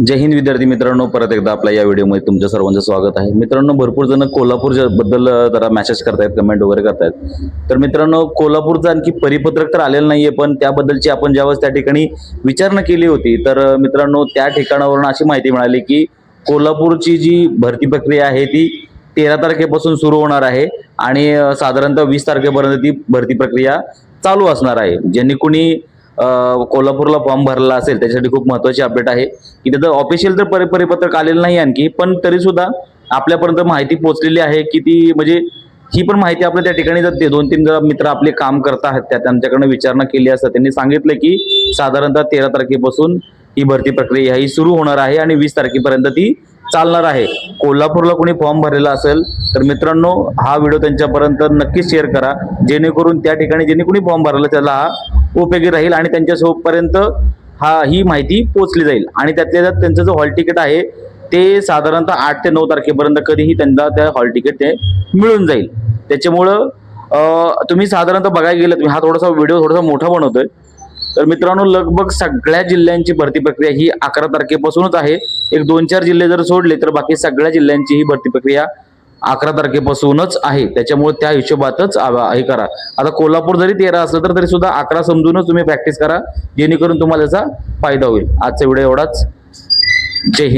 जय हिंद विद्यार्थी मित्रांनो, परत एकदा आपल्या या व्हिडिओमध्ये तुमच्या सर्वांचं स्वागत आहे. मित्रांनो, भरपूर जण कोल्हापूर बद्दल जरा मेसेज करतायत, कमेंट वगैरे करतायत. तर मित्रांनो, कोल्हापूरचं आणखी परिपत्रक तर आलेलं नाहीये, पण त्याबद्दलची आपण ज्यावेळेस त्या ठिकाणी विचारणा केली होती, तर मित्रांनो त्या ठिकाणावरून अशी माहिती मिळाली की कोल्हापूरची जी भरती प्रक्रिया आहे ती 13 तारखेपासून सुरू होणार आहे आणि साधारणतः 20 तारखेपर्यंत ती भरती प्रक्रिया चालू असणार आहे. ज्यांनी कोणी कोल्हापूरला फॉर्म भरला असेल त्याच्यासाठी खूप महत्त्वाची अपडेट आहे की त्याचं ऑफिशियल तर परिपत्रक आलेलं नाही आणखी, पण तरी सुद्धा आपल्यापर्यंत माहिती पोहोचलेली आहे की ती म्हणजे ही पण माहिती आपल्या त्या ठिकाणी जर ते 2-3 मित्र आपले काम करत आहेत त्यांच्याकडनं विचारणा केली असता त्यांनी सांगितलं की साधारणतः 13 तारखेपासून ही भरती प्रक्रिया ही सुरू होणार आहे आणि 20 तारखेपर्यंत ती चालणार आहे. कोल्हापूरला कोणी फॉर्म भरलेला असेल तर मित्रांनो हा व्हिडिओ त्यांच्यापर्यंत नक्कीच शेअर करा, जेणेकरून त्या ठिकाणी ज्यांनी कोणी फॉर्म भरला त्याला हा उपयोगी राहील आणि त्यांच्यासोबतपर्यंत ही माहिती पोहोचली जाईल. आणि त्यातल्या त्यात त्यांचं जो हॉल तिकीट आहे ते साधारणतः 8 ते 9 तारखेपर्यंत कधीही त्यांना त्या हॉल तिकीट ते मिळून जाईल. त्याच्यामुळं तुम्ही साधारणतः बघायला गेलं, तुम्ही हा थोडासा व्हिडिओ थोडासा मोठा बनवतोय, तर मित्रांनो लगभग सगळ्या जिल्ह्यांची भरती प्रक्रिया ही 11 तारखेपासूनच आहे. एक 2-4 जिल्हे जर सोडले तर बाकी सगळ्या जिल्ह्यांची ही भरती प्रक्रिया 11 तारखेपासूनच आहे. त्याच्यामुळे त्या हिशोबातच हे करा. आता कोल्हापूर जरी 13 असलं तर तरी सुद्धा 11 समजूनच तुम्ही प्रॅक्टिस करा, जेणेकरून तुम्हाला याचा फायदा होईल. आजचा व्हिडिओ एवढाच. जय हिंद.